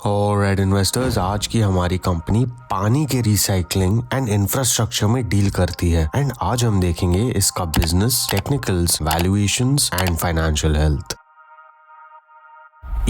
और red investors, आज की हमारी कंपनी पानी के रिसाइकलिंग एंड इंफ्रास्ट्रक्चर में डील करती है एंड आज हम देखेंगे इसका business, technicals, valuations and financial health.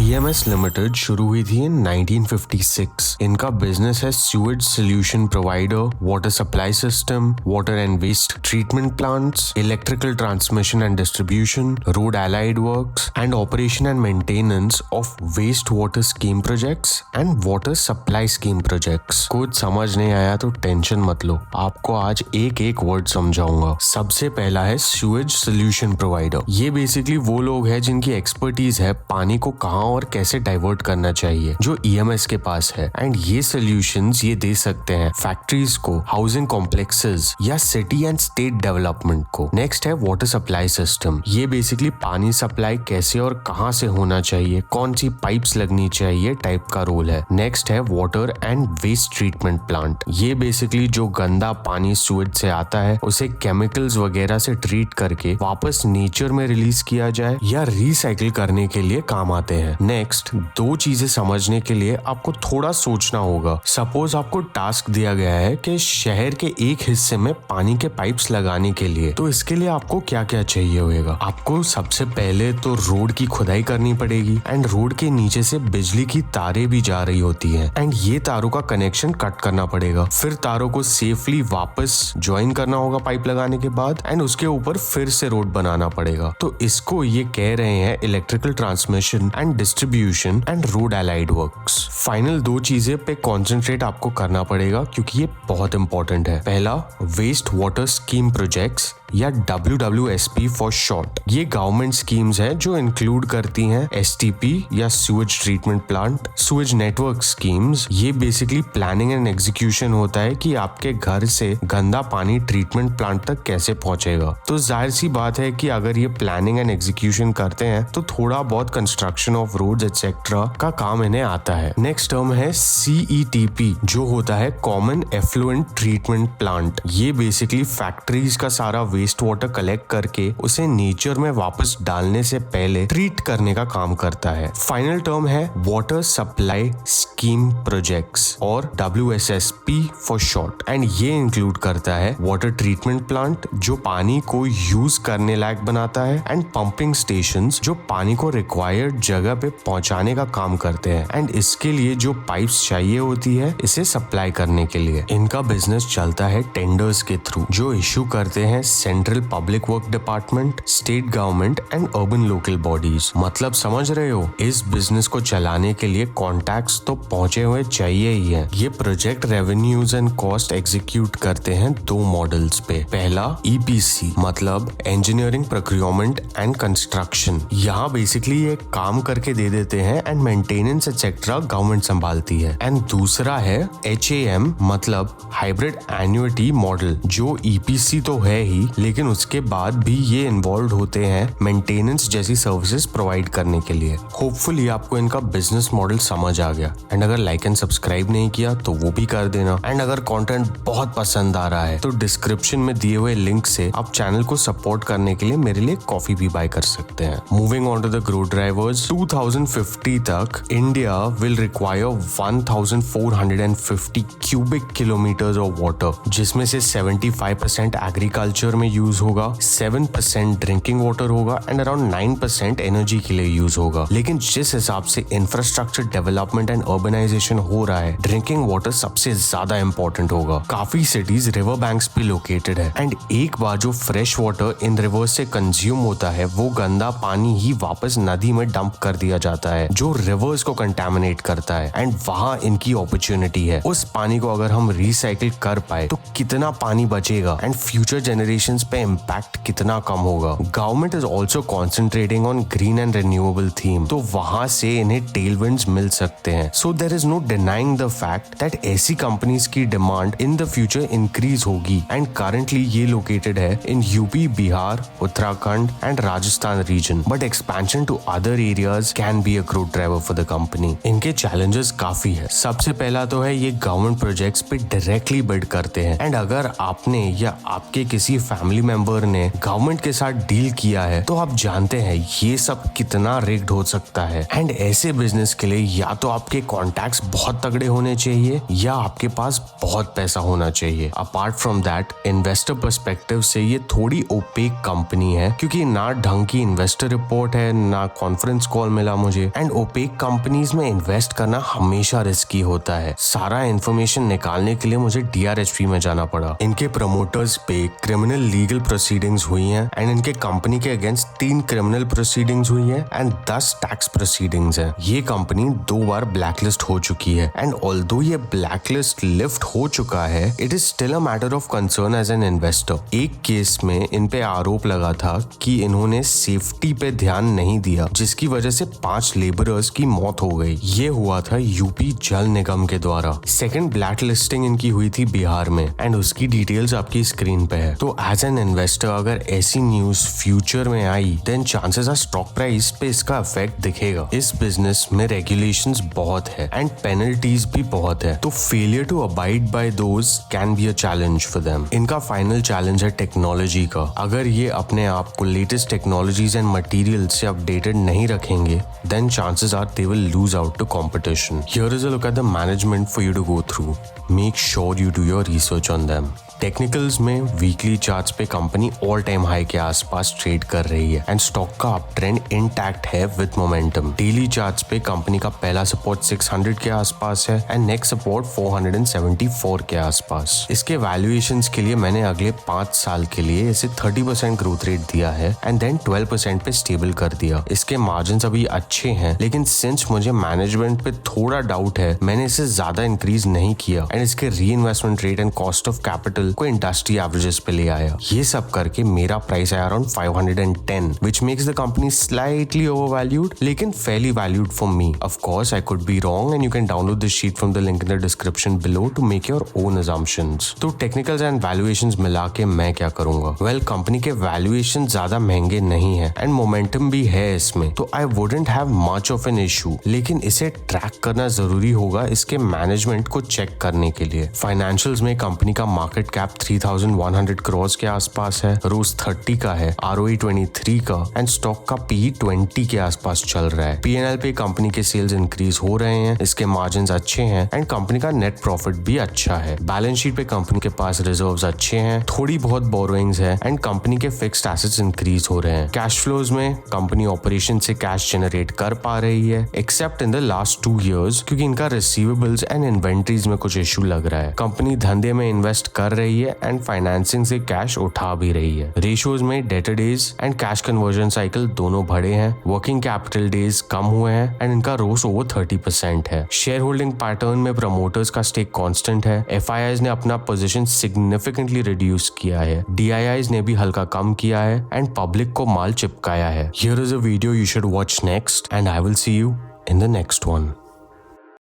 EMS limited शुरू हुई थी इन 1956। इनका बिजनेस है sewage solution provider, water supply system, water and waste treatment plants, electrical transmission and distribution, road allied works and operation and maintenance of waste water scheme projects and water supply scheme projects. कुछ समझ नहीं आया तो tension मत लो, आपको आज एक एक वर्ड समझाऊंगा। सबसे पहला है सीवेज सोल्यूशन प्रोवाइडर। ये बेसिकली वो लोग हैं जिनकी एक्सपर्टीज है पानी को कहाँ और कैसे डाइवर्ट करना चाहिए, जो EMS के पास है। एंड ये सोल्यूशंस ये दे सकते हैं फैक्ट्रीज को, हाउसिंग कॉम्प्लेक्सेस या सिटी एंड स्टेट डेवलपमेंट को। नेक्स्ट है वाटर सप्लाई सिस्टम। ये बेसिकली पानी सप्लाई कैसे और कहां से होना चाहिए, कौन सी पाइप्स लगनी चाहिए टाइप का रोल है। नेक्स्ट है water and waste treatment plant. ये बेसिकली जो गंदा पानी सूएज से आता है उसे केमिकल्स वगैरह से ट्रीट करके वापस नेचर में रिलीज किया जाए या रिसाइकिल करने के लिए काम आते हैं। नेक्स्ट, दो चीजें समझने के लिए आपको थोड़ा सोचना होगा। सपोज आपको टास्क दिया गया है कि शहर के एक हिस्से में पानी के पाइप्स लगाने के लिए, तो इसके लिए आपको क्या क्या चाहिए होगा। आपको सबसे पहले तो रोड की खुदाई करनी पड़ेगी एंड रोड के नीचे से बिजली की तारें भी जा रही होती हैं एंड ये तारों का कनेक्शन कट करना पड़ेगा। फिर तारों को सेफली वापस ज्वाइन करना होगा पाइप लगाने के बाद एंड उसके ऊपर फिर से रोड बनाना पड़ेगा। तो इसको ये कह रहे हैं electrical transmission and distribution and road allied works. Final दो चीजें पे कॉन्सेंट्रेट आपको करना पड़ेगा क्योंकि ये बहुत इंपॉर्टेंट है। पहला, वेस्ट वाटर स्कीम प्रोजेक्ट्स या WWSP फॉर शॉर्ट। ये गवर्नमेंट स्कीम्स हैं जो इंक्लूड करती हैं STP या sewage treatment plant, sewage network schemes. ये बेसिकली प्लानिंग एंड एग्जीक्यूशन होता है कि आपके घर से गंदा पानी ट्रीटमेंट प्लांट तक कैसे पहुंचेगा। तो जाहिर सी बात है कि अगर ये प्लानिंग एंड एग्जीक्यूशन करते हैं तो थोड़ा बहुत कंस्ट्रक्शन ऑफ रोड्स एटसेट्रा का काम इन्हें आता है। नेक्स्ट टर्म है CETP, जो होता है कॉमन एफ्लुएंट ट्रीटमेंट प्लांट। ये बेसिकली फैक्ट्रीज का सारा वेस्ट वाटर कलेक्ट करके उसे नेचर में वापस डालने से पहले ट्रीट करने का काम करता है। फाइनल टर्म है वाटर सप्लाई स्कीम प्रोजेक्ट्स और WSSP फॉर शॉर्ट एंड ये इंक्लूड करता है वाटर ट्रीटमेंट प्लांट जो पानी को यूज करने लायक बनाता है एंड पंपिंग स्टेशंस जो पानी को रिक्वायर्ड जगह पे पहुंचाने का काम करते हैं एंड इसके लिए जो पाइप्स चाहिए होती है इसे सप्लाई करने के लिए। इनका बिजनेस चलता है टेंडर्स के थ्रू जो इशू करते हैं central public work department, state government and urban local bodies. मतलब समझ रहे हो, इस बिजनेस को चलाने के लिए कॉन्टैक्ट्स तो पहुंचे हुए चाहिए ही है। ये project revenues and cost execute करते हैं दो मॉडल्स पे। पहला EPC मतलब इंजीनियरिंग, प्रोक्योरमेंट एंड कंस्ट्रक्शन। यहाँ बेसिकली ये काम करके दे देते हैं एंड मेंटेनेंस एक्सेट्रा गवर्नमेंट संभालती है। एंड दूसरा है HAM मतलब हाइब्रिड एन्युटी मॉडल, जो EPC तो है ही लेकिन उसके बाद भी ये इन्वॉल्व होते हैं मेंटेनेंस जैसी सर्विसेज प्रोवाइड करने के लिए। होपफुली आपको इनका बिजनेस मॉडल समझ आ गया एंड अगर लाइक एंड सब्सक्राइब नहीं किया तो वो भी कर देना एंड अगर कंटेंट बहुत पसंद आ रहा है तो डिस्क्रिप्शन में दिए हुए लिंक से आप चैनल को सपोर्ट करने के लिए मेरे लिए कॉफी भी बाय कर सकते हैं। Moving on to the growth drivers, 2050 तक India will require 1450 cubic kilometres of water, जिसमें से 75% एग्रीकल्चर में यूज होगा, 7% ड्रिंकिंग वाटर होगा एंड अराउंड 9% एनर्जी के लिए यूज होगा। लेकिन जिस हिसाब से इंफ्रास्ट्रक्चर डेवलपमेंट एंड अर्बनाइजेशन हो रहा है, ड्रिंकिंग वाटर सबसे ज्यादा इंपॉर्टेंट होगा। काफी सिटीज रिवर बैंक्स पे लोकेटेड है एंड एक बार जो फ्रेश वाटर इन रिवर्स से कंज्यूम होता है वो गंदा पानी ही वापस नदी में डंप कर दिया जाता है जो रिवर्स को कंटामिनेट करता है एंड वहाँ इनकी अपॉर्चुनिटी है। उस पानी को अगर हम रिसाइकिल कर पाए तो कितना पानी बचेगा एंड फ्यूचर जनरेशंस पे इम्पैक्ट कितना कम होगा। Government is also concentrating on green and renewable theme, तो वहां से इन्हें टेलविंड्स मिल सकते हैं। So there is no denying the fact that ऐसी कंपनीज की demand in the future increase होगी एंड करंटली ये लोकेटेड है in UP, Bihar, Uttarakhand and Rajasthan region, but expansion to other areas can be a growth driver for the company. इनके challenges काफी है। सबसे पहला तो है ये गवर्नमेंट प्रोजेक्ट्स पे डायरेक्टली बिड करते हैं एंड अगर आपने या आपके किसी फैमिली मेंबर ने गवर्नमेंट के साथ डील किया है, तो आप जानते हैं ये सब कितना रिग्ड हो सकता है। एंड ऐसे बिजनेस के लिए या तो आपके कॉन्टैक्ट्स बहुत तगड़े होने चाहिए या आपके पास बहुत पैसा होना चाहिए। Apart from that, investor perspective से ये थोड़ी ओपेक कंपनी है, क्योंकि ना ढंग की इन्वेस्टर रिपोर्ट है, ना कॉन्फ्रेंस कॉल मिला मुझे। एंड ओपेक कंपनीज में इन्वेस्ट करना हमेशा रिस्की होता है। सारा इन्फॉर्मेशन निकालने के लिए मुझे DRHP में जाना पड़ा। इनके प्रमोटर्स पे क्रिमिनल लीगल प्रोसीडिंग्स हुई हैं एंड इनके कंपनी के अगेंस्ट 3 क्रिमिनल प्रोसीडिंग्स हुई हैं एंड 10 टैक्स प्रोसीडिंग्स हैं। ये कंपनी 2 बार ब्लैकलिस्ट हो चुकी है एंड ऑल्दो ये ब्लैकलिस्ट लिफ्ट हो चुका है, it is still a matter of concern as an investor. एक केस में इन पे आरोप लगा था कि इन्होंने सेफ्टी पे ध्यान नहीं दिया, जिसकी वजह से 5 लेबरर्स की मौत हो गई। ये हुआ था यूपी जल निगम के द्वारा। सेकंड ब्लैक लिस्टिंग इनकी हुई थी बिहार में एंड उसकी डिटेल्स आपकी स्क्रीन पे है। तो एज एन इन्वेस्टर अगर ऐसी न्यूज फ्यूचर में आई, then chances are stock price पे इसका इफेक्ट दिखेगा। इस बिजनेस में रेगुलेशंस बहुत है एंड पेनल्टीज भी बहुत है, तो failure to abide by those can be a challenge for them. इनका फाइनल चैलेंज है टेक्नोलॉजी का। अगर ये अपने आप को लेटेस्ट टेक्नोलॉजीज एंड मटेरियल से अपडेटेड नहीं रखेंगे, then chances are they will lose out to competition. Here is a look at the management for you to go through. Make sure you do your research on them. Technicals में weekly charts पे company all time high के आसपास trade कर रही है and stock का up trend intact है with momentum. Daily charts पे कंपनी का पहला सपोर्ट 600 के आसपास है एंड नेक्स्ट सपोर्ट 474 के आसपास। इसके वैल्यूएशंस के लिए मैंने अगले 5 साल के लिए इसे 30% ग्रोथ रेट दिया है एंड देन 12% पे स्टेबल कर दिया। इसके मार्जिन अभी अच्छे हैं, लेकिन सिंस मुझे मैनेजमेंट पे थोड़ा डाउट है, मैंने इसे ज्यादा इंक्रीज नहीं किया एंड इसके री investment rate and cost of capital को इंडस्ट्री एवरेजेस पे ले आया। ये सब करके मेरा प्राइस आया around 510, which makes the company slightly overvalued, लेकिन fairly valued for me. Of course, I could be wrong and you can download this sheet from the link in the description below to make your own assumptions. तो technicals and valuations मिला के मैं क्या करूंगा? Well, company के valuation ज्यादा महंगे नहीं है and momentum भी है इसमें, तो I wouldn't have much of an issue. लेकिन इसे ट्रैक करना जरूरी होगा इसके मैनेजमेंट को चेक करने के लिए। फाइनेंशियल्स में कंपनी का मार्केट कैप 3100 करोड़ के आसपास है, रोज 30 का है, ROE 23 का एंड स्टॉक का PE 20 के आसपास चल रहा है। P&L पे कंपनी के सेल्स इंक्रीज हो रहे हैं, इसके मार्जिन्स अच्छे हैं एंड कंपनी का नेट प्रॉफिट भी अच्छा है। बैलेंस शीट पे कंपनी के पास रिजर्व्स अच्छे हैं, थोड़ी बहुत बोरोइंग्स है एंड कंपनी के फिक्स्ड एसेट्स इंक्रीज हो रहे हैं। कैश फ्लोज में कंपनी ऑपरेशन से कैश जनरेट कर पा रही है, accept in the last 2 years, क्योंकि इनका रिसीवेबल्स एंड इन्वेंट्रीज में कुछ इशू लग रहा है। कंपनी धंधे में इन्वेस्ट कर रही है एंड फाइनेंसिंग से कैश उठा भी रही है। रेशियोज में debtor days and cash conversion cycle दोनों बढ़े हैं, वर्किंग कैपिटल डेज कम हुए हैं एंड इनका रोस ओवर 30% है। शेयर होल्डिंग पैटर्न में प्रमोटर्स का स्टेक कांस्टेंट है। FIIs ने अपना पोजीशन सिग्निफिकेंटली रिड्यूस किया है, DIIs ने भी हल्का कम किया है एंड पब्लिक को माल चिपकाया है। Here is a video you should watch next and I will see you in the next one.